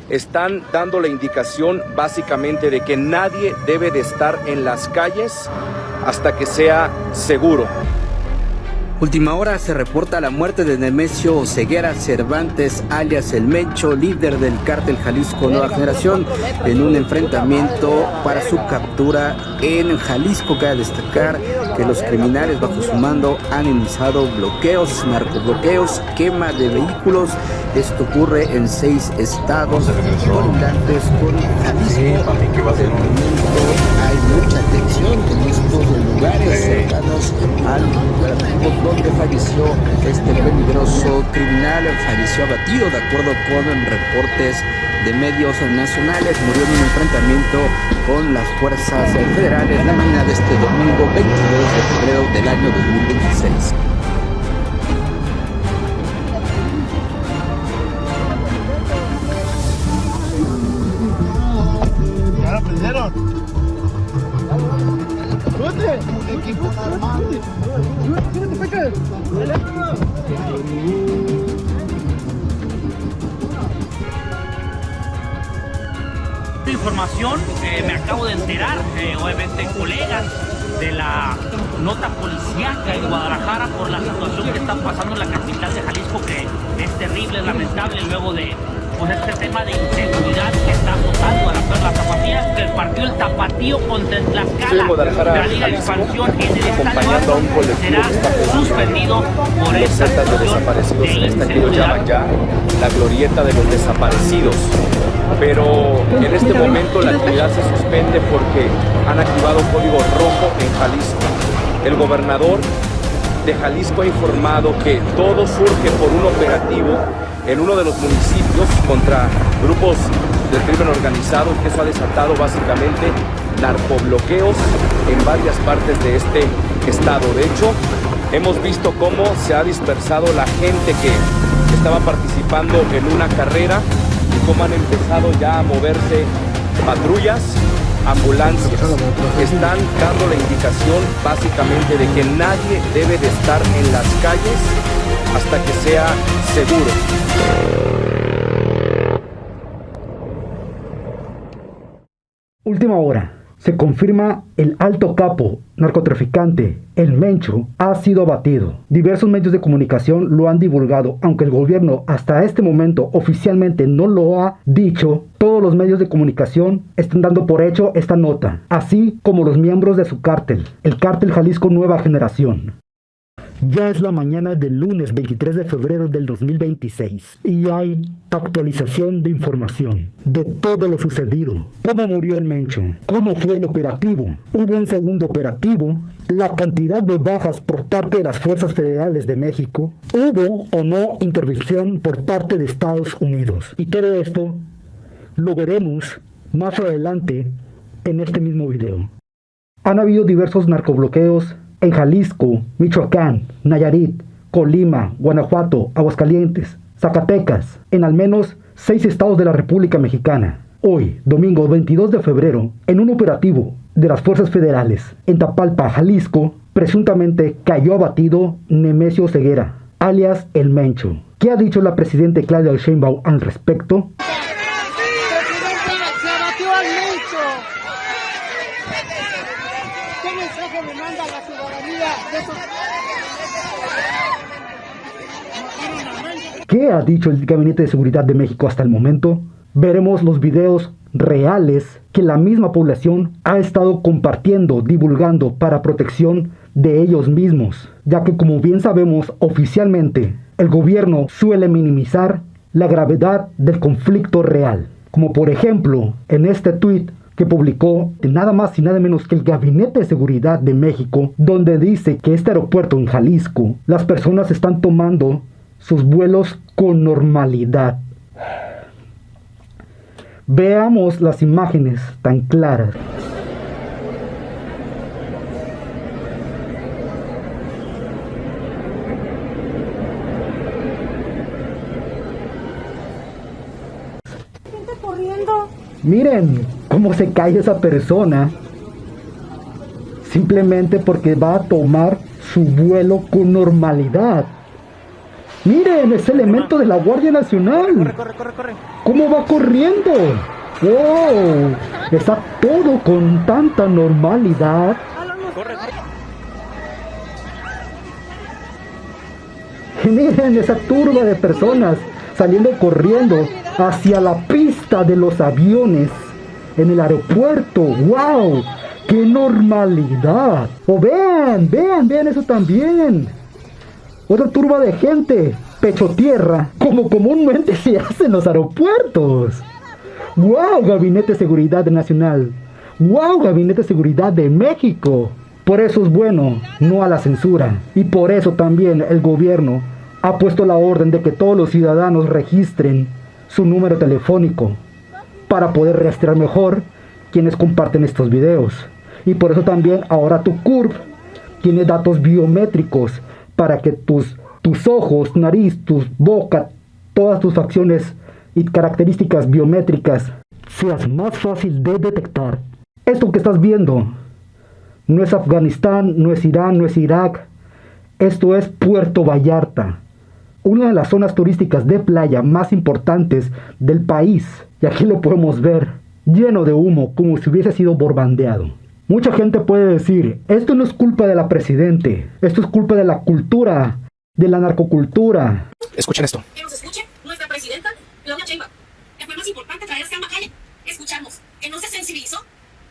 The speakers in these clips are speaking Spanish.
están dando la indicación básicamente de que nadie debe de estar en las calles hasta que sea seguro. Última hora, se reporta la muerte de Nemesio Ceguera Cervantes, alias El Mencho, líder del cártel Jalisco Nueva Generación, en un enfrentamiento para su captura en Jalisco. Cabe destacar que los criminales bajo su mando han iniciado bloqueos, narcobloqueos, quema de vehículos. Esto ocurre en 6 estados colindantes con Jalisco. De momento hay mucha tensión en estos lugares cercanos al operativo donde falleció este peligroso criminal. Falleció abatido, de acuerdo con reportes de medios nacionales. Murió en un enfrentamiento con las fuerzas federales la mañana de este domingo 22 de febrero del año 2026. ¿Ya la prendieron? ¡Súbete! ¡Equipo armado! ¡Súbete, Pecas! Información, me acabo de enterar, obviamente colegas de la nota policíaca en Guadalajara por la situación que está pasando en la capital de Jalisco, que es terrible, es lamentable, luego de este tema de inseguridad que está azotando a la Tapatía, que el partido El Tapatío contra Tlaxcala, la Liga de Expansión en el acompañando a un colectivo que está suspendido por esta de desaparecidos en esta que ellos llaman ya la glorieta de los desaparecidos. Pero en este momento la actividad se suspende porque han activado código rojo en Jalisco. El gobernador de Jalisco ha informado que todo surge por un operativo en uno de los municipios contra grupos del crimen organizado, que eso ha desatado básicamente narcobloqueos en varias partes de este estado. De hecho, hemos visto cómo se ha dispersado la gente que estaba participando en una carrera y cómo han empezado ya a moverse patrullas, ambulancias. Están dando la indicación básicamente de que nadie debe de estar en las calles hasta que sea seguro. Última hora. Se confirma el alto capo narcotraficante, El Mencho, ha sido abatido. Diversos medios de comunicación lo han divulgado, aunque el gobierno hasta este momento oficialmente no lo ha dicho. Todos los medios de comunicación están dando por hecho esta nota, así como los miembros de su cártel, el cártel Jalisco Nueva Generación. Ya es la mañana del lunes 23 de febrero del 2026 y hay actualización de información de todo lo sucedido. ¿Cómo murió El Mencho? ¿Cómo fue el operativo? ¿Hubo un segundo operativo? ¿La cantidad de bajas por parte de las fuerzas federales de México? ¿Hubo o no intervención por parte de Estados Unidos? Y todo esto lo veremos más adelante en este mismo video. Han habido diversos narcobloqueos en Jalisco, Michoacán, Nayarit, Colima, Guanajuato, Aguascalientes, Zacatecas, en al menos 6 estados de la República Mexicana. Hoy, domingo 22 de febrero, en un operativo de las fuerzas federales en Tapalpa, Jalisco, presuntamente cayó abatido Nemesio Ceguera, alias El Mencho. ¿Qué ha dicho la presidenta Claudia Sheinbaum al respecto? ¿Qué ha dicho el Gabinete de Seguridad de México hasta el momento? Veremos los videos reales que la misma población ha estado compartiendo, divulgando para protección de ellos mismos, ya que como bien sabemos oficialmente, el gobierno suele minimizar la gravedad del conflicto real, como por ejemplo en este tuit que publicó nada más y nada menos que el Gabinete de Seguridad de México, donde dice que este aeropuerto en Jalisco, las personas están tomando sus vuelos con normalidad. Veamos las imágenes tan claras. Gente corriendo. Miren cómo se cae esa persona simplemente porque va a tomar su vuelo con normalidad. Miren, ese elemento de la Guardia Nacional. Corre. ¿Cómo va corriendo? ¡Wow! Está todo con tanta normalidad. Y miren esa turba de personas saliendo corriendo hacia la pista de los aviones en el aeropuerto. ¡Wow! ¡Qué normalidad! ¡Oh, vean eso también! Otra turba de gente, pecho tierra, como comúnmente se hace en los aeropuertos. ¡Wow! Gabinete de Seguridad Nacional. ¡Wow! Gabinete de Seguridad de México. Por eso es bueno no a la censura. Y por eso también el gobierno ha puesto la orden de que todos los ciudadanos registren su número telefónico para poder rastrear mejor quienes comparten estos videos. Y por eso también ahora tu CURP tiene datos biométricos para que tus ojos, nariz, tu boca, todas tus facciones y características biométricas seas más fácil de detectar. Esto que estás viendo no es Afganistán, no es Irán, no es Irak. Esto es Puerto Vallarta, una de las zonas turísticas de playa más importantes del país. Y aquí lo podemos ver, lleno de humo, como si hubiese sido bombardeado. Mucha gente puede decir, esto no es culpa de la presidente, esto es culpa de la cultura, de la narcocultura. Escuchen esto. Que nos escuche nuestra presidenta, Claudia Sheinbaum. Que fue más importante traerse a Macalle. Escucharnos, que no se sensibilizó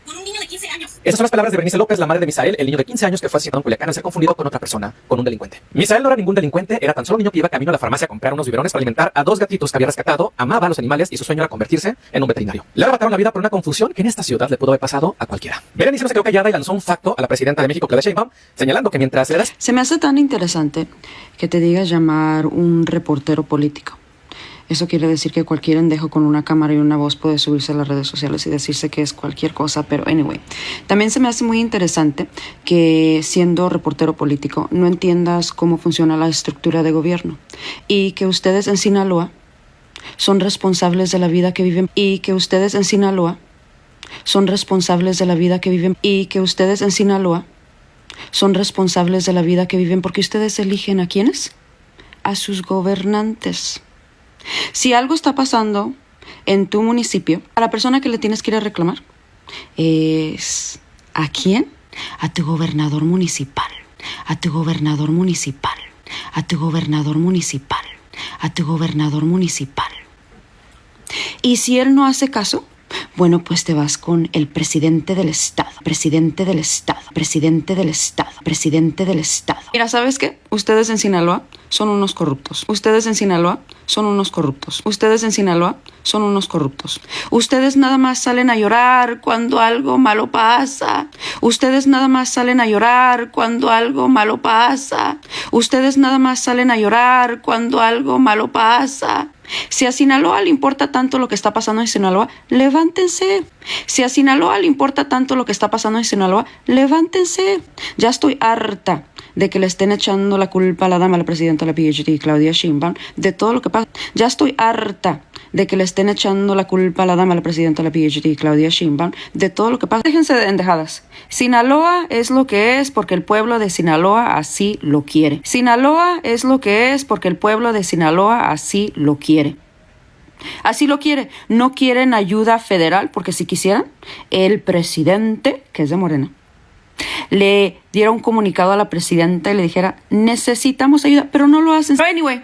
con un niño de 15 años. Estas son las palabras de Berenice López, la madre de Misael, el niño de 15 años que fue asesinado en Culiacán al ser confundido con otra persona, con un delincuente. Misael no era ningún delincuente, era tan solo un niño que iba camino a la farmacia a comprar unos biberones para alimentar a 2 gatitos que había rescatado, amaba a los animales y su sueño era convertirse en un veterinario. Le arrebataron la vida por una confusión que en esta ciudad le pudo haber pasado a cualquiera. Berenice no se quedó callada y lanzó un facto a la presidenta de México, Claudia Sheinbaum, señalando que mientras le das... Se me hace tan interesante que te digas llamar un reportero político. Eso quiere decir que cualquier endejo con una cámara y una voz puede subirse a las redes sociales y decirse que es cualquier cosa, pero anyway. También se me hace muy interesante que siendo reportero político no entiendas cómo funciona la estructura de gobierno y que ustedes en Sinaloa son responsables de la vida que viven y que ustedes en Sinaloa son responsables de la vida que viven y que ustedes en Sinaloa son responsables de la vida que viven porque ustedes eligen ¿a quiénes? A sus gobernantes. Si algo está pasando en tu municipio, a la persona que le tienes que ir a reclamar es ¿a quién? A tu gobernador municipal, a tu gobernador municipal, a tu gobernador municipal, a tu gobernador municipal. Y si él no hace caso, bueno, pues te vas con el presidente del estado, presidente del estado, presidente del estado, presidente del estado. Mira, ¿sabes qué? Ustedes en Sinaloa son unos corruptos. Ustedes en Sinaloa son unos corruptos. Ustedes en Sinaloa son unos corruptos. Ustedes nada más salen a llorar cuando algo malo pasa. Ustedes nada más salen a llorar cuando algo malo pasa. Ustedes nada más salen a llorar cuando algo malo pasa. Si a Sinaloa le importa tanto lo que está pasando en Sinaloa, levántense. Si a Sinaloa le importa tanto lo que está pasando en Sinaloa, levántense. Ya estoy harta de que le estén echando la culpa a la dama, la presidenta de la PhD, Claudia Sheinbaum, de todo lo que pasa. Ya estoy harta de que le estén echando la culpa a la dama, la presidenta de la PhD, Claudia Sheinbaum, de todo lo que pasa. Déjense de endejadas. Sinaloa es lo que es porque el pueblo de Sinaloa así lo quiere. Sinaloa es lo que es porque el pueblo de Sinaloa así lo quiere. Así lo quiere. No quieren ayuda federal porque si quisieran, el presidente, que es de Morena, le diera un comunicado a la presidenta y le dijera, necesitamos ayuda, pero no lo hacen. Pero anyway,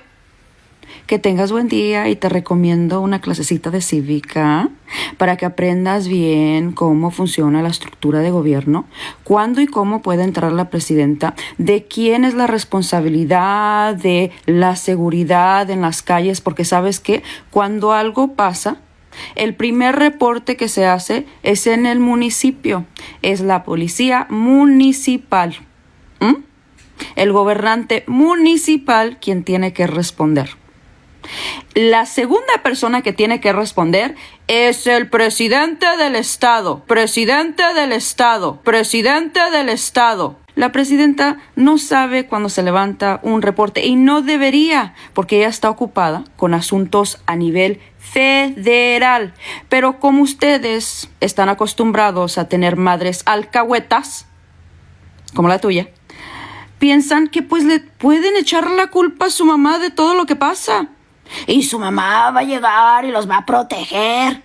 que tengas buen día y te recomiendo una clasecita de cívica para que aprendas bien cómo funciona la estructura de gobierno, cuándo y cómo puede entrar la presidenta, de quién es la responsabilidad de la seguridad en las calles, porque sabes que cuando algo pasa, el primer reporte que se hace es en el municipio, es la policía municipal, el gobernante municipal quien tiene que responder. La segunda persona que tiene que responder es el presidente del estado, presidente del estado, presidente del estado. La presidenta no sabe cuándo se levanta un reporte y no debería, porque ella está ocupada con asuntos a nivel federal. Pero como ustedes están acostumbrados a tener madres alcahuetas, como la tuya, piensan que pues le pueden echar la culpa a su mamá de todo lo que pasa. Y su mamá va a llegar y los va a proteger.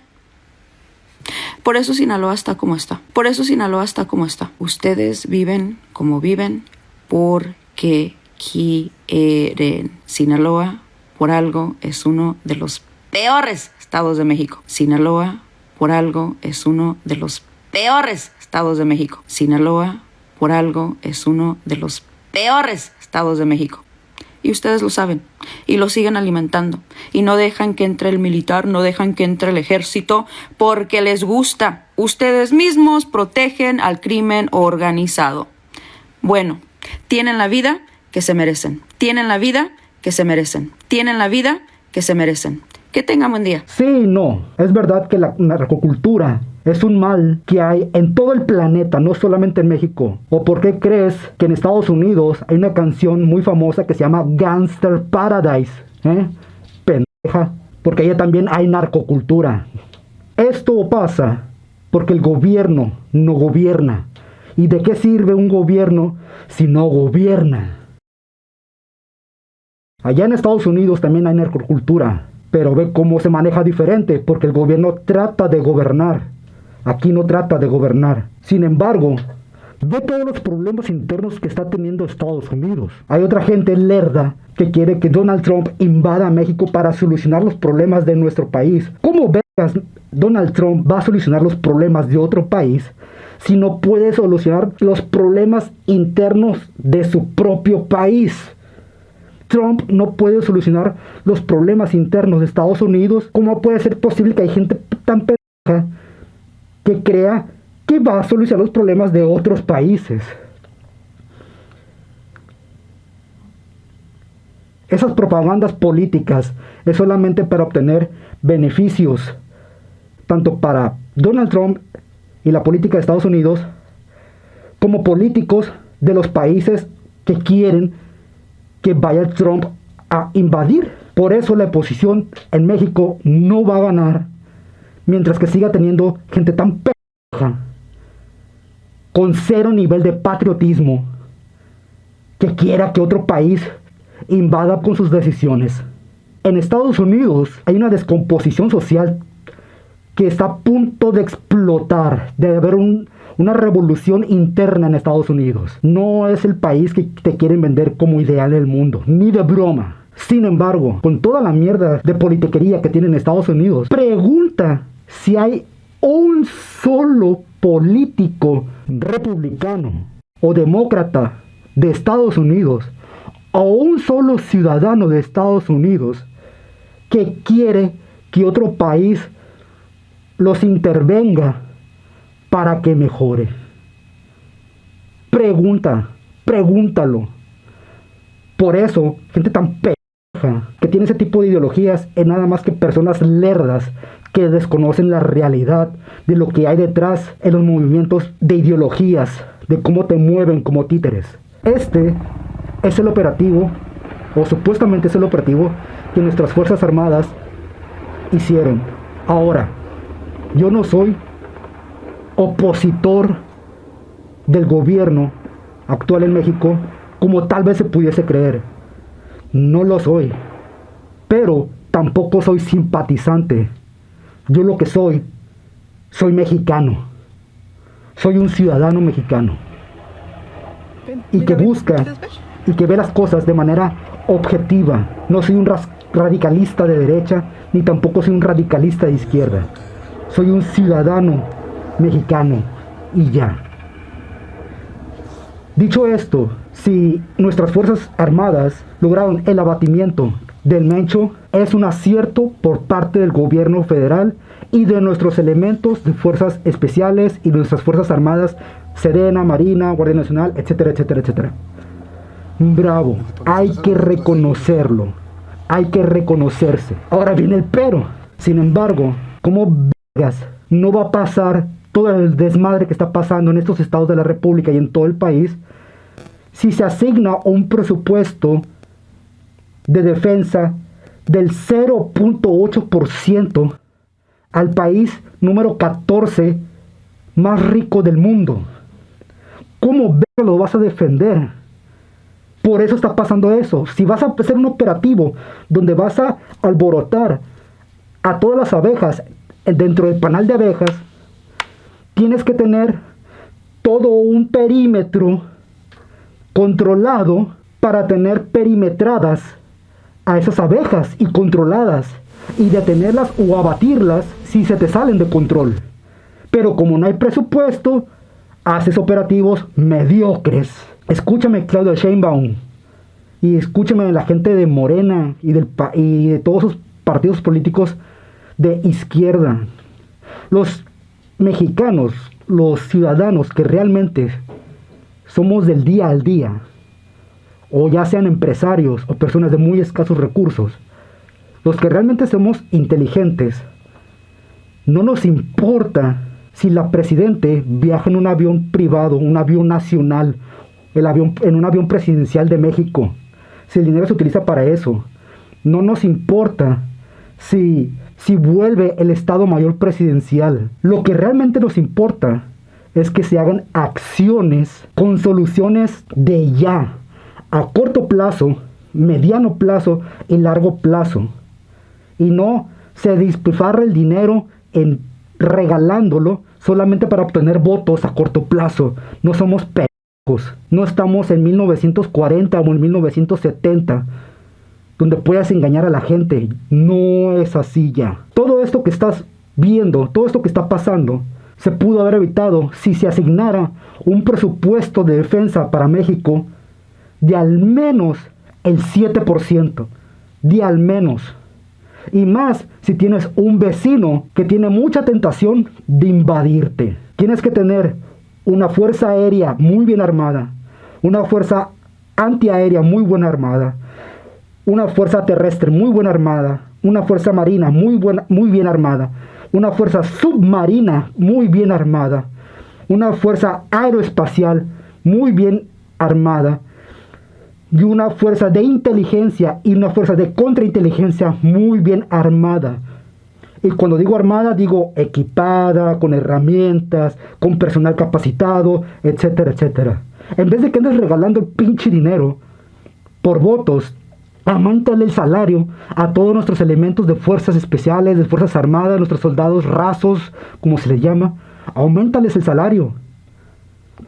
Por eso Sinaloa está como está. Por eso Sinaloa está como está. Ustedes viven como viven porque quieren. Sinaloa, por algo, es uno de los peores estados de México. Sinaloa, por algo, es uno de los peores estados de México. Sinaloa, por algo, es uno de los peores estados de México. Y ustedes lo saben. Y lo siguen alimentando. Y no dejan que entre el militar, no dejan que entre el ejército, porque les gusta. Ustedes mismos protegen al crimen organizado. Bueno, tienen la vida que se merecen. Tienen la vida que se merecen. Tienen la vida que se merecen. Que tengan buen día. Sí y no. Es verdad que la narcocultura es un mal que hay en todo el planeta, no solamente en México. ¿O por qué crees que en Estados Unidos hay una canción muy famosa que se llama Gangster Paradise? Pendeja. Porque allá también hay narcocultura. Esto pasa porque el gobierno no gobierna. ¿Y de qué sirve un gobierno si no gobierna? Allá en Estados Unidos también hay narcocultura. Pero ve cómo se maneja diferente, porque el gobierno trata de gobernar. Aquí no trata de gobernar. Sin embargo, ve todos los problemas internos que está teniendo Estados Unidos. Hay otra gente lerda que quiere que Donald Trump invada México para solucionar los problemas de nuestro país. ¿Cómo vergas Donald Trump va a solucionar los problemas de otro país si no puede solucionar los problemas internos de su propio país? Trump no puede solucionar los problemas internos de Estados Unidos. ¿Cómo puede ser posible que hay gente tan pendeja que crea que va a solucionar los problemas de otros países? Esas propagandas políticas es solamente para obtener beneficios, tanto para Donald Trump y la política de Estados Unidos, como políticos de los países que quieren que vaya Trump a invadir. Por eso la oposición en México no va a ganar, mientras que siga teniendo gente tan pendeja, con cero nivel de patriotismo, que quiera que otro país invada con sus decisiones. En Estados Unidos hay una descomposición social que está a punto de explotar, de haber una revolución interna en Estados Unidos. No es el país que te quieren vender como ideal del mundo, ni de broma. Sin embargo, con toda la mierda de politiquería que tiene en Estados Unidos, pregunta si hay un solo político republicano o demócrata de Estados Unidos, o un solo ciudadano de Estados Unidos que quiere que otro país los intervenga para que mejore. Pregúntalo. Por eso, gente tan pendeja que tiene ese tipo de ideologías es nada más que personas lerdas que desconocen la realidad de lo que hay detrás en los movimientos de ideologías, de cómo te mueven como títeres. Este es el operativo, o supuestamente es el operativo que nuestras Fuerzas Armadas hicieron. Ahora, yo no soy opositor del gobierno actual en México, como tal vez se pudiese creer. No lo soy. Pero tampoco soy simpatizante. Yo lo que soy mexicano. Soy un ciudadano mexicano. Y que busca y que ve las cosas de manera objetiva. No soy un radicalista de derecha, ni tampoco soy un radicalista de izquierda. Soy un ciudadano mexicano y ya. Dicho esto, si nuestras Fuerzas Armadas lograron el abatimiento del Mencho, es un acierto por parte del gobierno federal y de nuestros elementos de fuerzas especiales y nuestras Fuerzas Armadas, Sedena, Marina, Guardia Nacional, etcétera, etcétera, etcétera. Bravo, hay que reconocerlo, hay que reconocerse. Ahora viene el pero. Sin embargo, ¿cómo vergas no va a pasar todo el desmadre que está pasando en estos estados de la República y en todo el país si se asigna un presupuesto de defensa del 0.8% al país número 14 más rico del mundo? ¿Cómo lo vas a defender Por eso está pasando eso. Si vas a hacer un operativo donde vas a alborotar a todas las abejas dentro del panal de abejas, tienes que tener todo un perímetro controlado para tener perimetradas a esas abejas y controladas y detenerlas o abatirlas si se te salen de control. Pero como no hay presupuesto, haces operativos mediocres. Escúchame, Claudia Sheinbaum, y escúchame la gente de Morena y de todos sus partidos políticos de izquierda. Los mexicanos, los ciudadanos que realmente somos del día al día, o ya sean empresarios o personas de muy escasos recursos, los que realmente somos inteligentes, no nos importa si la presidente viaja en un avión privado, un avión nacional, en un avión presidencial de México, si el dinero se utiliza para eso. No nos importa si vuelve el Estado Mayor Presidencial. Lo que realmente nos importa es que se hagan acciones con soluciones de ya, a corto plazo, mediano plazo y largo plazo. Y no se despilfarre el dinero en regalándolo solamente para obtener votos a corto plazo. No somos pendejos. No estamos en 1940 o en 1970, donde puedas engañar a la gente. No es así ya. Todo esto que estás viendo, todo esto que está pasando, se pudo haber evitado si se asignara un presupuesto de defensa para México de al menos el 7%. De al menos. Y más si tienes un vecino que tiene mucha tentación de invadirte. Tienes que tener una fuerza aérea muy bien armada, una fuerza antiaérea muy buena armada, una fuerza terrestre muy buena armada, una fuerza marina muy bien armada, una fuerza submarina muy bien armada, una fuerza aeroespacial muy bien armada, y una fuerza de inteligencia y una fuerza de contrainteligencia muy bien armada. Y cuando digo armada, digo equipada, con herramientas, con personal capacitado, etcétera, etcétera. En vez de que andes regalando el pinche dinero por votos, aumentale el salario a todos nuestros elementos de fuerzas especiales, de fuerzas armadas, nuestros soldados rasos, como se les llama. Aumentales el salario.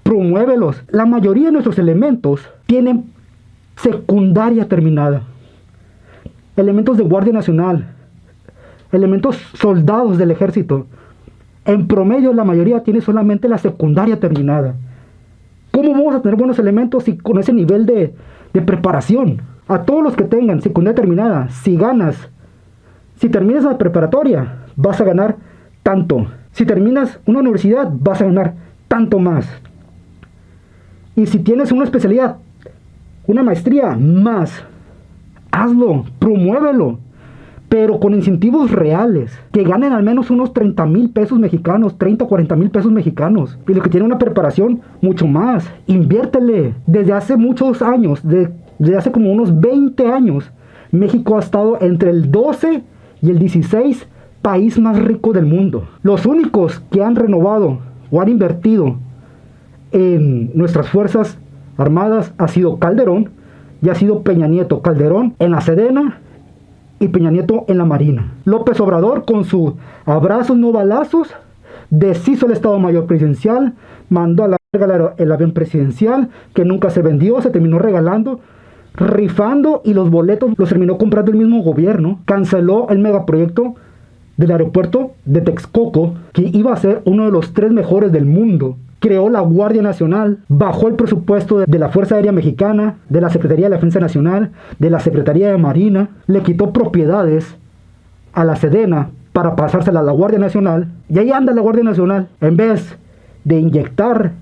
Promuévelos. La mayoría de nuestros elementos tienen secundaria terminada. Elementos de Guardia Nacional, elementos soldados del ejército, en promedio la mayoría tiene solamente la secundaria terminada. ¿Cómo vamos a tener buenos elementos si con ese nivel de preparación? A todos los que tengan secundaria terminada, si terminas la preparatoria, vas a ganar tanto. Si terminas una universidad, vas a ganar tanto más. Y si tienes una especialidad, una maestría, más. Hazlo, promuévelo, pero con incentivos reales, que ganen al menos unos 30,000 pesos mexicanos, 30 o 40,000 pesos mexicanos. Y los que tienen una preparación, mucho más. Inviértele. Desde hace muchos años, desde hace como unos 20 años, México ha estado entre el 12 y el 16 país más rico del mundo. Los únicos que han renovado o han invertido en nuestras fuerzas armadas ha sido Calderón y ha sido Peña Nieto. Calderón en la Sedena y Peña Nieto en la Marina. López Obrador, con sus abrazos no balazos, deshizo el Estado Mayor Presidencial, mandó a la verga el avión presidencial, que nunca se vendió, se terminó regalando, rifando, y los boletos los terminó comprando el mismo gobierno. Canceló el megaproyecto del aeropuerto de Texcoco, que iba a ser uno de los 3 mejores del mundo. Creó la Guardia Nacional, bajó el presupuesto de la Fuerza Aérea Mexicana, de la Secretaría de Defensa Nacional, de la Secretaría de Marina, le quitó propiedades a la Sedena para pasársela a la Guardia Nacional, y ahí anda la Guardia Nacional, en vez de inyectar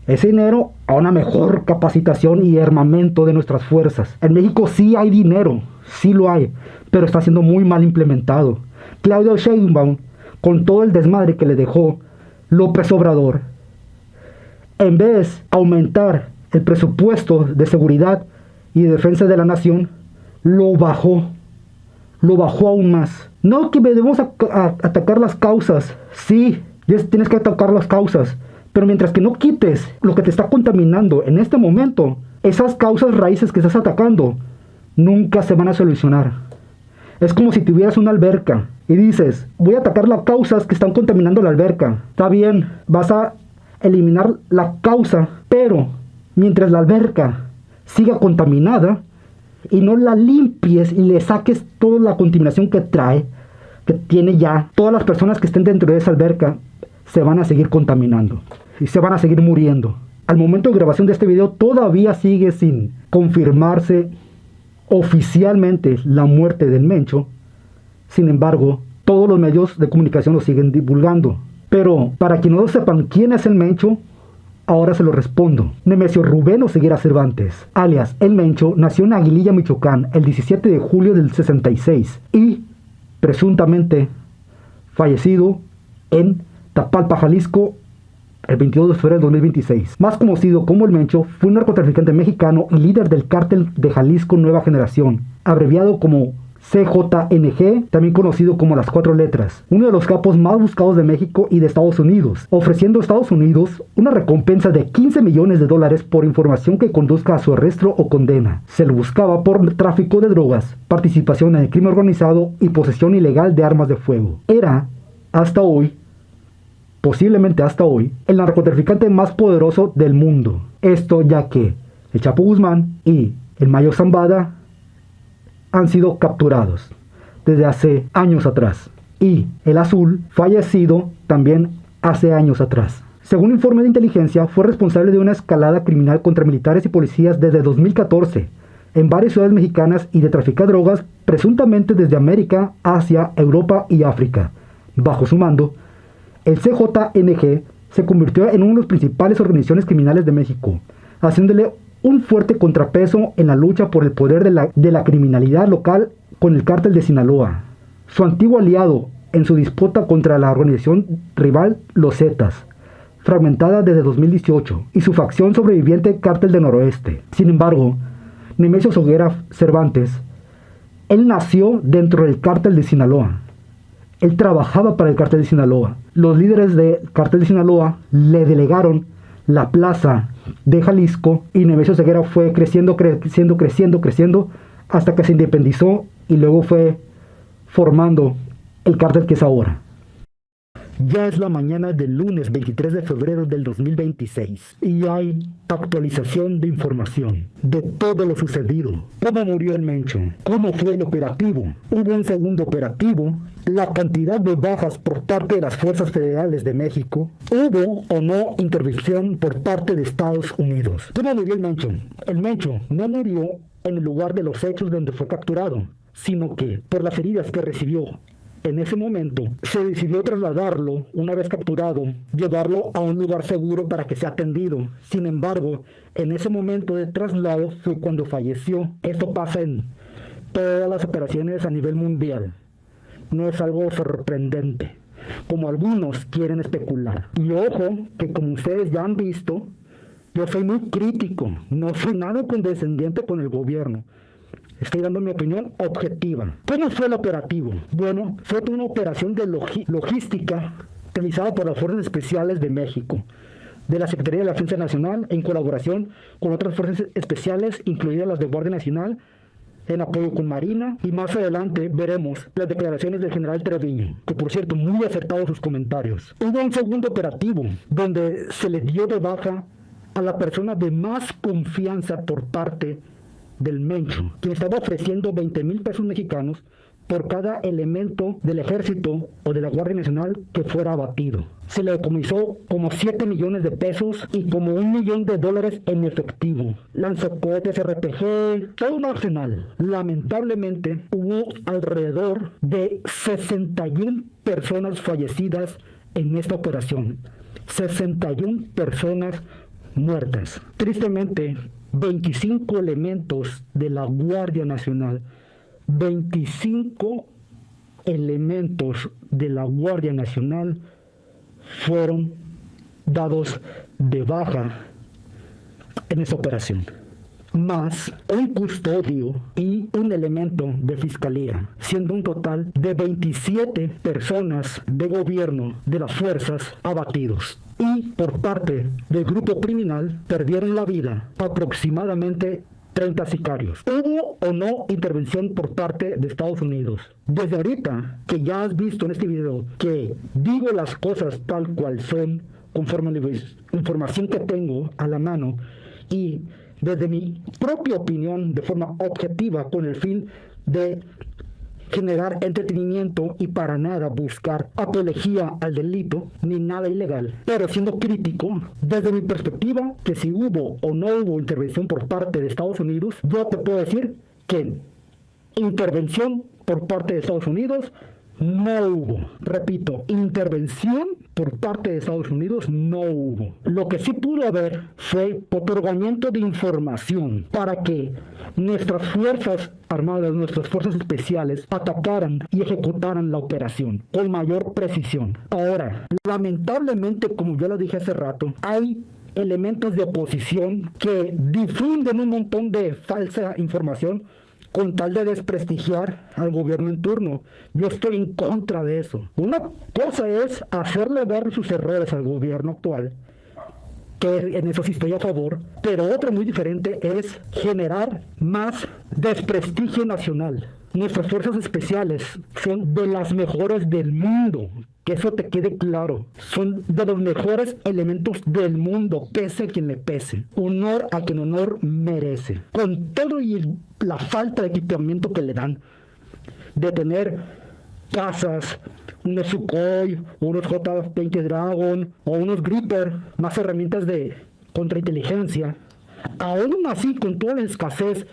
ese dinero a una mejor capacitación y armamento de nuestras fuerzas. En México sí hay dinero, sí lo hay, pero está siendo muy mal implementado. Claudia Sheinbaum, con todo el desmadre que le dejó López Obrador, en vez de aumentar el presupuesto de seguridad y de defensa de la nación, lo bajó aún más. No que debemos atacar las causas, sí, tienes que atacar las causas, pero mientras que no quites lo que te está contaminando en este momento, esas causas raíces que estás atacando nunca se van a solucionar. Es como si tuvieras una alberca y dices, voy a atacar las causas que están contaminando la alberca. Está bien, vas a eliminar la causa, pero mientras la alberca siga contaminada y no la limpies y le saques toda la contaminación que trae, que tiene ya, todas las personas que estén dentro de esa alberca se van a seguir contaminando y se van a seguir muriendo. Al momento de grabación de este video todavía sigue sin confirmarse oficialmente la muerte del Mencho. Sin embargo, todos los medios de comunicación lo siguen divulgando. Pero para que no sepan quién es el Mencho, ahora se lo respondo. Nemesio Rubén Oseguera Cervantes, alias El Mencho, nació en Aguililla, Michoacán, el 17 de julio del 66 y presuntamente fallecido en Tapalpa, Jalisco, el 22 de febrero de 2026. Más conocido como El Mencho, fue un narcotraficante mexicano y líder del cártel de Jalisco Nueva Generación, abreviado como CJNG, también conocido como las 4 letras, uno de los capos más buscados de México y de Estados Unidos, ofreciendo a Estados Unidos una recompensa de $15 millones por información que conduzca a su arresto o condena. Se le buscaba por tráfico de drogas, participación en el crimen organizado y posesión ilegal de armas de fuego. Era, hasta hoy, posiblemente hasta hoy, el narcotraficante más poderoso del mundo. Esto ya que el Chapo Guzmán y el Mayo Zambada han sido capturados desde hace años atrás, y el Azul, fallecido también hace años atrás. Según informe de inteligencia, fue responsable de una escalada criminal contra militares y policías desde 2014 en varias ciudades mexicanas y de traficar drogas presuntamente desde América, Asia, Europa y África. Bajo su mando, el CJNG se convirtió en una de las principales organizaciones criminales de México, haciéndole un fuerte contrapeso en la lucha por el poder de la criminalidad local con el cártel de Sinaloa, su antiguo aliado en su disputa contra la organización rival Los Zetas, fragmentada desde 2018, y su facción sobreviviente Cártel de Noroeste. Sin embargo, Nemesio Oseguera Cervantes, él nació dentro del cártel de Sinaloa. Él trabajaba para el cártel de Sinaloa. Los líderes del cártel de Sinaloa le delegaron la plaza de Jalisco y Nemesio Oseguera fue creciendo hasta que se independizó y luego fue formando el cártel que es ahora. Ya es la mañana del lunes 23 de febrero del 2026 y hay actualización de información de todo lo sucedido. ¿Cómo murió el Mencho? ¿Cómo fue el operativo? ¿Hubo un segundo operativo? ¿La cantidad de bajas por parte de las fuerzas federales de México? ¿Hubo o no intervención por parte de Estados Unidos? ¿Cómo murió el Mencho? El Mencho no murió en el lugar de los hechos donde fue capturado, sino que por las heridas que recibió en ese momento, se decidió trasladarlo, una vez capturado, llevarlo a un lugar seguro para que sea atendido. Sin embargo, en ese momento de traslado fue cuando falleció. Esto pasa en todas las operaciones a nivel mundial. No es algo sorprendente, como algunos quieren especular. Y ojo, que como ustedes ya han visto, yo soy muy crítico, no soy nada condescendiente con el gobierno. Estoy dando mi opinión objetiva. ¿Cómo fue el operativo? Bueno, fue una operación de logística realizada por las Fuerzas Especiales de México, de la Secretaría de la Defensa Nacional, en colaboración con otras fuerzas especiales, incluidas las de Guardia Nacional, en apoyo con Marina, y más adelante veremos las declaraciones del general Treviño, que por cierto, muy acertados sus comentarios. Hubo un segundo operativo, donde se le dio de baja a la persona de más confianza por parte del Mencho, quien estaba ofreciendo 20,000 pesos mexicanos por cada elemento del ejército o de la Guardia Nacional que fuera abatido. Se le decomisó como 7 millones de pesos y como $1 millón en efectivo. Lanzacohetes RPG, todo un arsenal. Lamentablemente hubo alrededor de 61 personas fallecidas en esta operación. 61 personas muertas. Tristemente, 25 elementos de la Guardia Nacional, 25 elementos de la Guardia Nacional fueron dados de baja en esta operación. más un custodio y un elemento de fiscalía, siendo un total de 27 personas de gobierno de las fuerzas abatidos. Y por parte del grupo criminal perdieron la vida aproximadamente 30 sicarios. ¿Hubo o no intervención por parte de Estados Unidos? Desde ahorita, que ya has visto en este video que digo las cosas tal cual son, conforme a la información que tengo a la mano, y desde mi propia opinión, de forma objetiva, con el fin de generar entretenimiento y para nada buscar apología al delito ni nada ilegal, pero siendo crítico desde mi perspectiva, que si hubo o no hubo intervención por parte de Estados Unidos, yo te puedo decir que intervención por parte de Estados Unidos no hubo. Repito, intervención por parte de Estados Unidos no hubo. Lo que sí pudo haber fue otorgamiento de información para que nuestras fuerzas armadas, nuestras fuerzas especiales atacaran y ejecutaran la operación con mayor precisión. Ahora, lamentablemente, como ya lo dije hace rato, hay elementos de oposición que difunden un montón de falsa información con tal de desprestigiar al gobierno en turno. Yo estoy en contra de eso. Una cosa es hacerle ver sus errores al gobierno actual, que en eso sí estoy a favor, pero otra muy diferente es generar más desprestigio nacional. Nuestras fuerzas especiales son de las mejores del mundo, que eso te quede claro. Son de los mejores elementos del mundo, pese a quien le pese. Honor a quien honor merece. Con todo y la falta de equipamiento que le dan, de tener casas, unos Sukhoi, unos J-20 Dragon o unos Gripper, más herramientas de contrainteligencia, aún así, con toda la escasez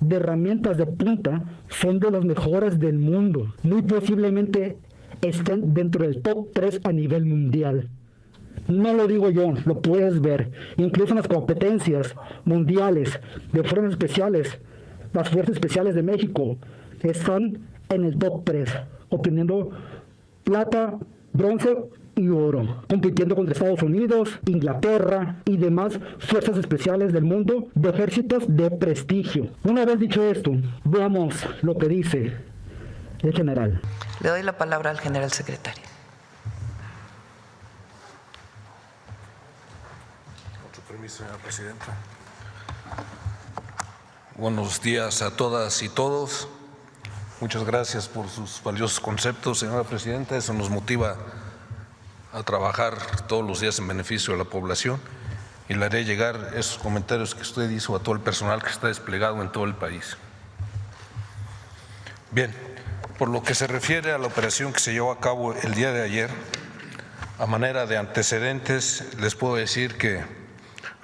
de herramientas de punta, son de los mejores del mundo. Muy posiblemente estén dentro del top 3 a nivel mundial. No lo digo yo, lo puedes ver. Incluso en las competencias mundiales de fuerzas especiales, las fuerzas especiales de México están en el top 3, obteniendo plata, bronce y oro, compitiendo contra Estados Unidos, Inglaterra y demás fuerzas especiales del mundo de ejércitos de prestigio. Una vez dicho esto, veamos lo que dice el general. Le doy la palabra al general secretario. Con su permiso, señora presidenta. Buenos días a todas y todos. Muchas gracias por sus valiosos conceptos, señora presidenta. Eso nos motiva a trabajar todos los días en beneficio de la población y le haré llegar esos comentarios que usted hizo a todo el personal que está desplegado en todo el país. Bien, por lo que se refiere a la operación que se llevó a cabo el día de ayer, a manera de antecedentes, les puedo decir que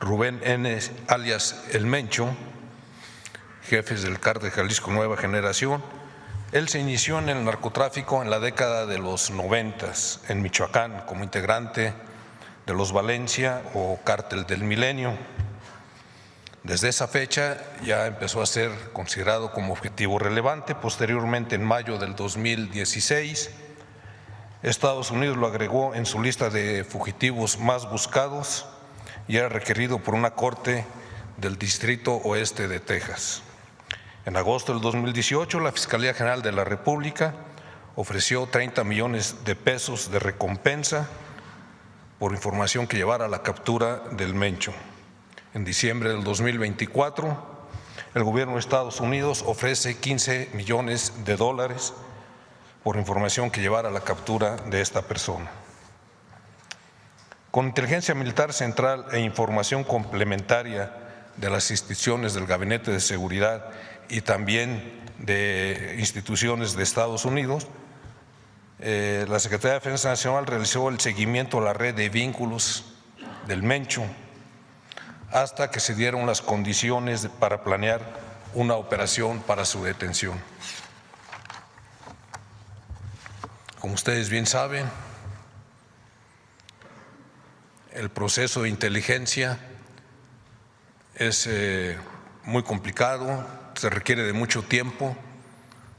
Rubén N., alias El Mencho, jefes del Cártel Jalisco Nueva Generación, él se inició en el narcotráfico en la década de los 90 en Michoacán como integrante de los Valencia o Cártel del Milenio. Desde esa fecha ya empezó a ser considerado como objetivo relevante. Posteriormente, en mayo del 2016, Estados Unidos lo agregó en su lista de fugitivos más buscados y era requerido por una corte del Distrito Oeste de Texas. En agosto del 2018, la Fiscalía General de la República ofreció 30 millones de pesos de recompensa por información que llevara a la captura del Mencho. En diciembre del 2024, el gobierno de Estados Unidos ofrece 15 millones de dólares por información que llevara a la captura de esta persona. Con inteligencia militar central e información complementaria de las instituciones del Gabinete de Seguridad y también de instituciones de Estados Unidos, la Secretaría de Defensa Nacional realizó el seguimiento a la red de vínculos del Mencho hasta que se dieron las condiciones para planear una operación para su detención. Como ustedes bien saben, el proceso de inteligencia es muy complicado, se requiere de mucho tiempo,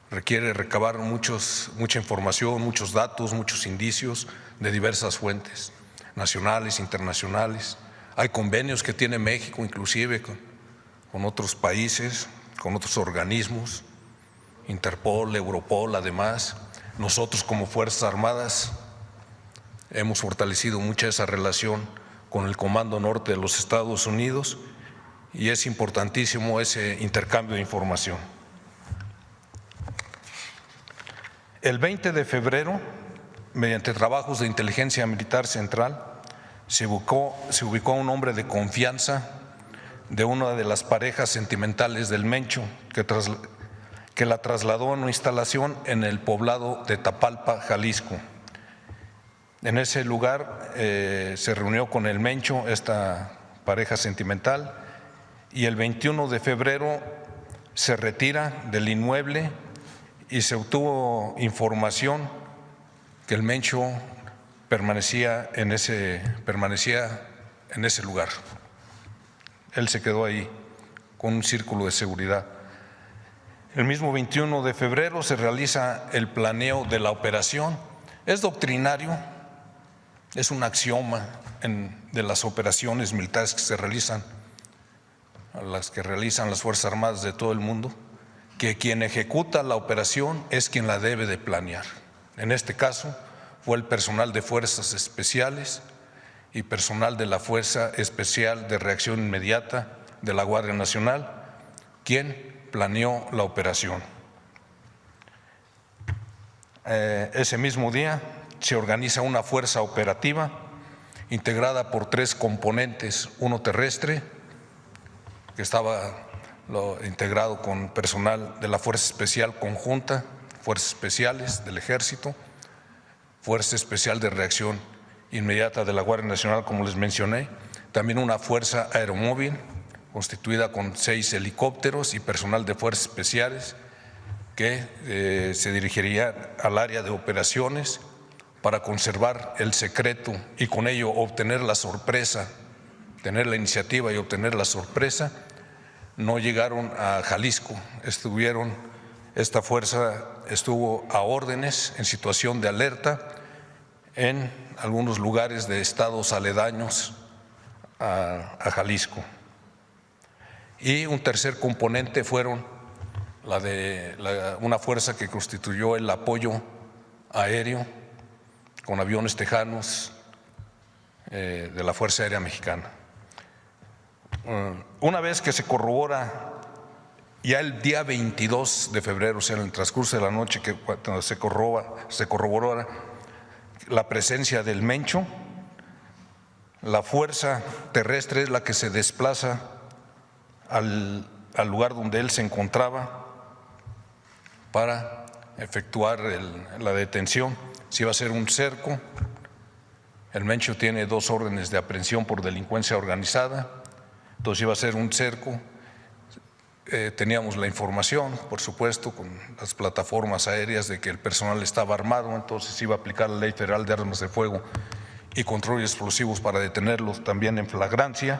requiere recabar mucha información, muchos datos, muchos indicios de diversas fuentes, nacionales, internacionales. Hay convenios que tiene México inclusive con otros países, con otros organismos, Interpol, Europol, además. Nosotros como Fuerzas Armadas hemos fortalecido mucho esa relación con el Comando Norte de los Estados Unidos y es importantísimo ese intercambio de información. El 20 de febrero, mediante trabajos de inteligencia militar central, se ubicó un hombre de confianza de una de las parejas sentimentales del Mencho, que la trasladó a una instalación en el poblado de Tapalpa, Jalisco. En ese lugar se reunió con el Mencho, esta pareja sentimental, y el 21 de febrero se retira del inmueble y se obtuvo información que el Mencho permanecía en ese lugar. Él se quedó ahí con un círculo de seguridad. El mismo 21 de febrero se realiza el planeo de la operación. Es doctrinario, es un axioma de las operaciones militares que se realizan, las que realizan las Fuerzas Armadas de todo el mundo, que quien ejecuta la operación es quien la debe de planear. En este caso fue el personal de Fuerzas Especiales y personal de la Fuerza Especial de Reacción Inmediata de la Guardia Nacional, quien planeó la operación. Ese mismo día se organiza una fuerza operativa integrada por 3 componentes, uno terrestre, que estaba integrado con personal de la Fuerza Especial Conjunta, Fuerzas Especiales del Ejército, Fuerza Especial de Reacción Inmediata de la Guardia Nacional, como les mencioné, también una fuerza aeromóvil constituida con 6 helicópteros y personal de Fuerzas Especiales que se dirigiría al área de operaciones para conservar el secreto y con ello obtener la sorpresa, tener la iniciativa y obtener la sorpresa. No llegaron a Jalisco, esta fuerza estuvo a órdenes en situación de alerta en algunos lugares de estados aledaños a Jalisco. Y un tercer componente fueron una fuerza que constituyó el apoyo aéreo con aviones tejanos de la Fuerza Aérea Mexicana. Una vez que se corrobora, ya el día 22 de febrero, o sea, en el transcurso de la noche, que cuando se corroboró la presencia del Mencho, la fuerza terrestre es la que se desplaza al lugar donde él se encontraba para efectuar la detención. Si iba a ser un cerco, el Mencho tiene 2 órdenes de aprehensión por delincuencia organizada, entonces iba a ser un cerco. Teníamos la información, por supuesto, con las plataformas aéreas de que el personal estaba armado, entonces iba a aplicar la Ley Federal de Armas de Fuego y Control de Explosivos para detenerlos también en flagrancia.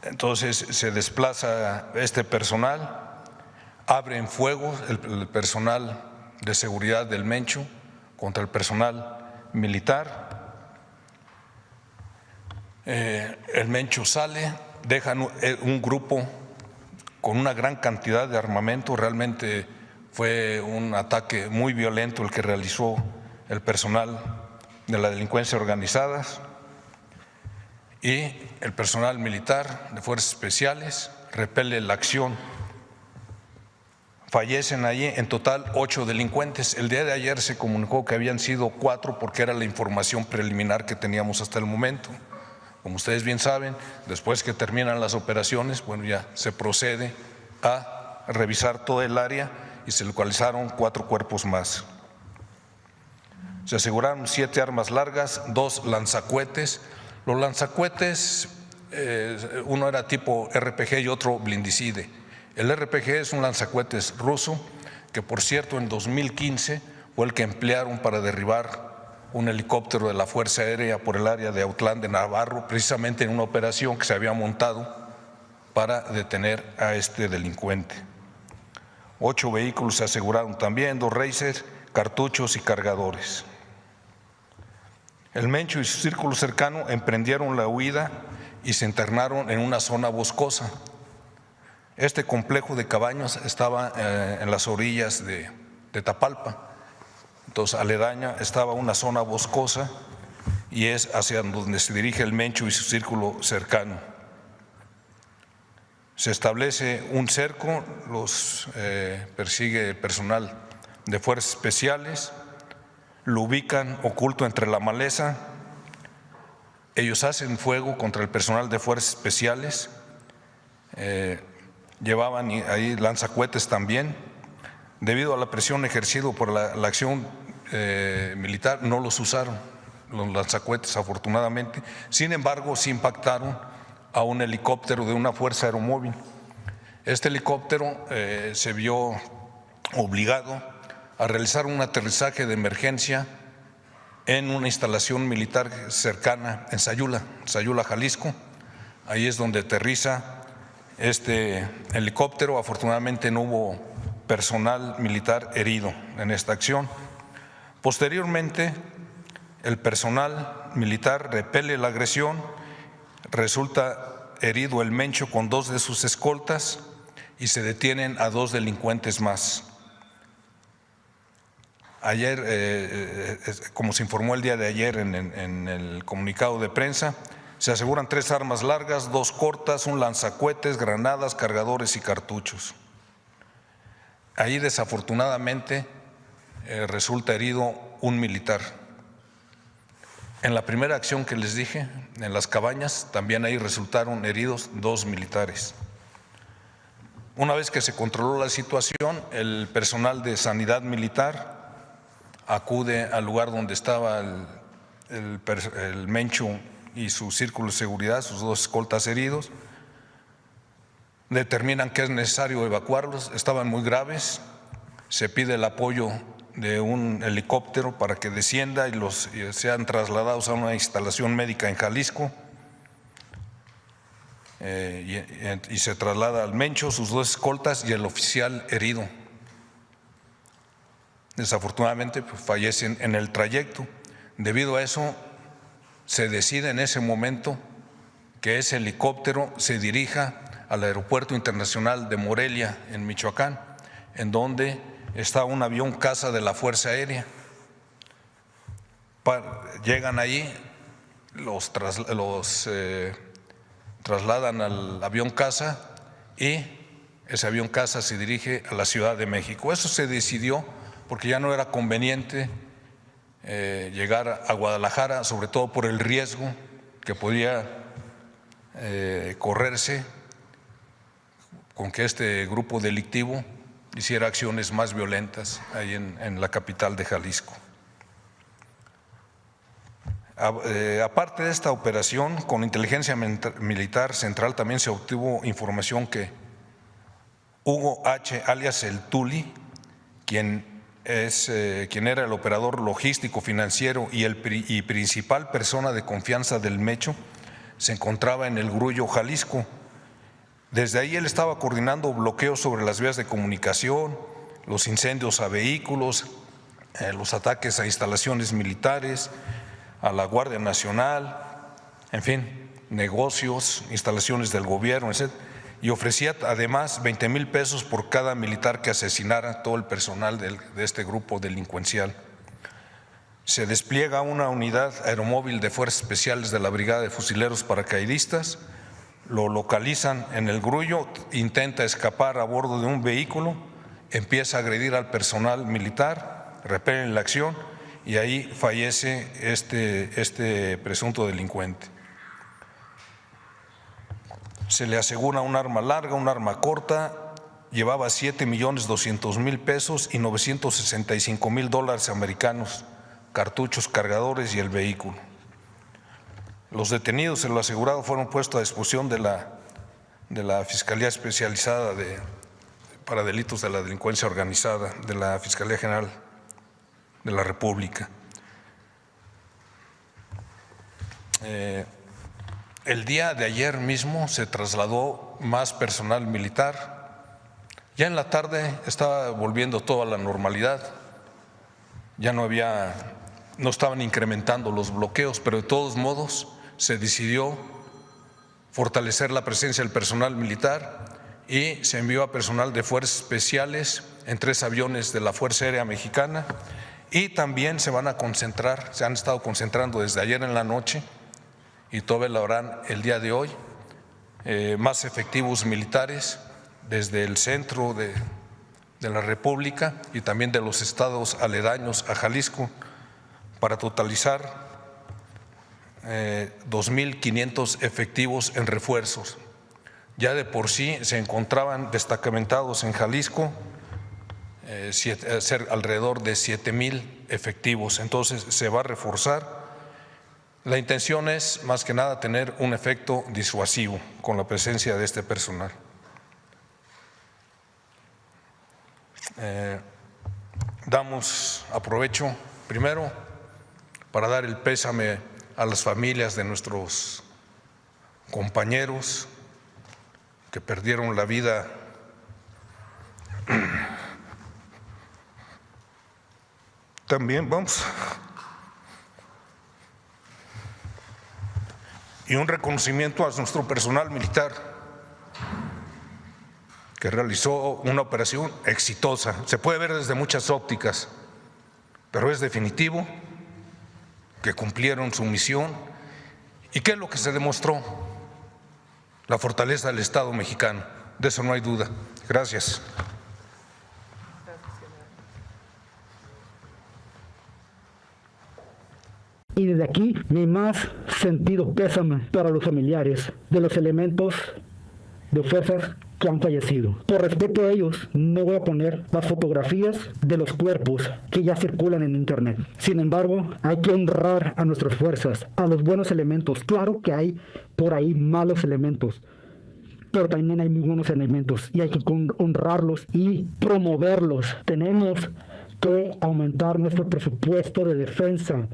Entonces se desplaza este personal, abre en fuego el personal de seguridad del Mencho contra el personal militar. El Mencho sale, dejan un grupo con una gran cantidad de armamento. Realmente fue un ataque muy violento el que realizó el personal de la delincuencia organizada y el personal militar de Fuerzas Especiales repele la acción. Fallecen allí en total 8 delincuentes. El día de ayer se comunicó que habían sido 4 porque era la información preliminar que teníamos hasta el momento. Como ustedes bien saben, después que terminan las operaciones, bueno, ya se procede a revisar todo el área y se localizaron 4 cuerpos más. Se aseguraron 7 armas largas, 2 lanzacohetes. Los lanzacohetes, uno era tipo RPG y otro blindicide. El RPG es un lanzacohetes ruso que, por cierto, en 2015 fue el que emplearon para derribar un helicóptero de la Fuerza Aérea por el área de Autlán de Navarro, precisamente en una operación que se había montado para detener a este delincuente. 8 vehículos se aseguraron también, 2 racers, cartuchos y cargadores. El Mencho y su círculo cercano emprendieron la huida y se internaron en una zona boscosa. Este complejo de cabañas estaba en las orillas de Tapalpa, entonces aledaña estaba una zona boscosa y es hacia donde se dirige el Mencho y su círculo cercano. Se establece un cerco, los persigue el personal de fuerzas especiales, lo ubican oculto entre la maleza, ellos hacen fuego contra el personal de fuerzas especiales, llevaban ahí lanzacohetes también. Debido a la presión ejercida por la acción militar, no los usaron, los lanzacohetes afortunadamente. Sin embargo, sí impactaron a un helicóptero de una fuerza aeromóvil. Este helicóptero se vio obligado a realizar un aterrizaje de emergencia en una instalación militar cercana en Sayula, Jalisco. Ahí es donde aterriza este helicóptero. Afortunadamente no hubo personal militar herido en esta acción. Posteriormente, el personal militar repele la agresión, resulta herido el Mencho con 2 de sus escoltas y se detienen a 2 delincuentes más. Ayer, como se informó el día de ayer en el comunicado de prensa, se aseguran 3 armas largas, 2 cortas, un lanzacohetes, granadas, cargadores y cartuchos. Ahí desafortunadamente resulta herido un militar. En la primera acción que les dije, en las cabañas, también ahí resultaron heridos 2 militares. Una vez que se controló la situación, el personal de sanidad militar acude al lugar donde estaba el Mencho y su círculo de seguridad, sus 2 escoltas heridos. Determinan que es necesario evacuarlos, estaban muy graves, se pide el apoyo de un helicóptero para que descienda y sean trasladados a una instalación médica en Jalisco y se traslada al Mencho, sus 2 escoltas y el oficial herido. Desafortunadamente pues, fallecen en el trayecto. Debido a eso se decide en ese momento que ese helicóptero se dirija al Aeropuerto Internacional de Morelia, en Michoacán, en donde está un avión caza de la Fuerza Aérea. Llegan ahí, los trasladan al avión caza y ese avión caza se dirige a la Ciudad de México. Eso se decidió porque ya no era conveniente llegar a Guadalajara, sobre todo por el riesgo que podía correrse con que este grupo delictivo hiciera acciones más violentas ahí en la capital de Jalisco. Aparte de esta operación, con inteligencia militar central también se obtuvo información que Hugo H., alias el Tuli, quien era el operador logístico financiero y principal persona de confianza del Mencho, se encontraba en el Grullo, Jalisco. Desde ahí él estaba coordinando bloqueos sobre las vías de comunicación, los incendios a vehículos, los ataques a instalaciones militares, a la Guardia Nacional, en fin, negocios, instalaciones del gobierno, etc. Y ofrecía además 20,000 pesos por cada militar que asesinara todo el personal de este grupo delincuencial. Se despliega una unidad aeromóvil de fuerzas especiales de la Brigada de Fusileros Paracaidistas, lo localizan en el Grullo, intenta escapar a bordo de un vehículo, empieza a agredir al personal militar, repelen la acción y ahí fallece este presunto delincuente. Se le asegura un arma larga, un arma corta, llevaba 7,200,000 pesos y $965,000 americanos, cartuchos, cargadores y el vehículo. Los detenidos en lo asegurado fueron puestos a disposición de la Fiscalía Especializada para Delitos de la Delincuencia Organizada, de la Fiscalía General de la República. El día de ayer mismo se trasladó más personal militar. Ya en la tarde estaba volviendo todo a la normalidad. Ya no estaban incrementando los bloqueos, pero de todos modos se decidió fortalecer la presencia del personal militar y se envió a personal de fuerzas especiales en 3 aviones de la Fuerza Aérea Mexicana y también se van a concentrar, se han estado concentrando desde ayer en la noche y todavía lo harán el día de hoy, más efectivos militares desde el centro de la República y también de los estados aledaños a Jalisco para totalizar 2.500 efectivos en refuerzos. Ya de por sí se encontraban destacamentados en Jalisco alrededor de 7,000 efectivos, entonces se va a reforzar. La intención es más que nada tener un efecto disuasivo con la presencia de este personal. Aprovecho primero para dar el pésame a las familias de nuestros compañeros que perdieron la vida también y un reconocimiento a nuestro personal militar que realizó una operación exitosa. Se puede ver desde muchas ópticas, pero es definitivo que cumplieron su misión. ¿Y qué es lo que se demostró? La fortaleza del Estado mexicano, de eso no hay duda. Gracias. Y desde aquí, mi más sentido pésame para los familiares de los elementos de fuerzas que han fallecido. Por respeto a ellos, no voy a poner las fotografías de los cuerpos que ya circulan en internet. Sin embargo, hay que honrar a nuestras fuerzas, a los buenos elementos. Claro que hay por ahí malos elementos, pero también hay muy buenos elementos y hay que honrarlos y promoverlos. Tenemos que aumentar nuestro presupuesto de defensa.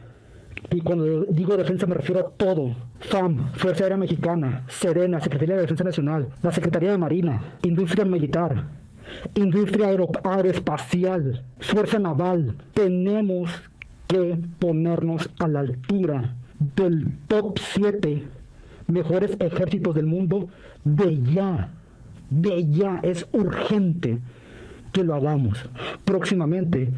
Y cuando digo defensa me refiero a todo. FAM, Fuerza Aérea Mexicana, Sedena, Secretaría de Defensa Nacional, la Secretaría de Marina, Industria Militar, Industria Aeroespacial, Fuerza Naval. Tenemos que ponernos a la altura del top 7 mejores ejércitos del mundo de ya. Es urgente que lo hagamos. Próximamente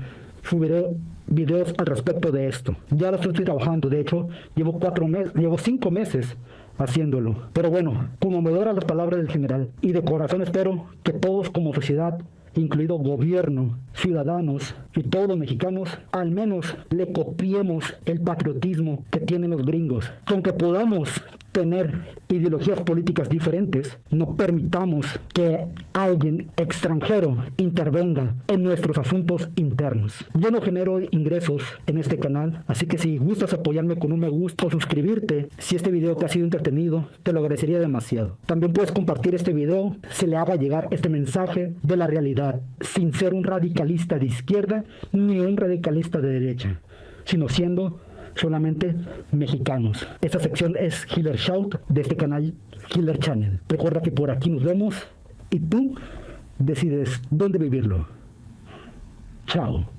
subiré videos al respecto de esto. Ya lo estoy trabajando, de hecho, llevo 5 meses haciéndolo. Pero bueno, conmovedora las palabras del general. Y de corazón espero que todos como sociedad, incluido gobierno, ciudadanos y todos los mexicanos, al menos le copiemos el patriotismo que tienen los gringos. Aunque podamos tener ideologías políticas diferentes, no permitamos que alguien extranjero intervenga en nuestros asuntos internos. Yo no genero ingresos en este canal, así que si gustas apoyarme con un me gusta o suscribirte, si este video te ha sido entretenido, te lo agradecería demasiado. También puedes compartir este video, se le haga llegar este mensaje de la realidad, sin ser un radicalista de izquierda ni un radicalista de derecha, sino siendo solamente mexicanos. Esta sección es Healer Shout de este canal Healer Channel. Recuerda que por aquí nos vemos y tú decides dónde vivirlo. Chao.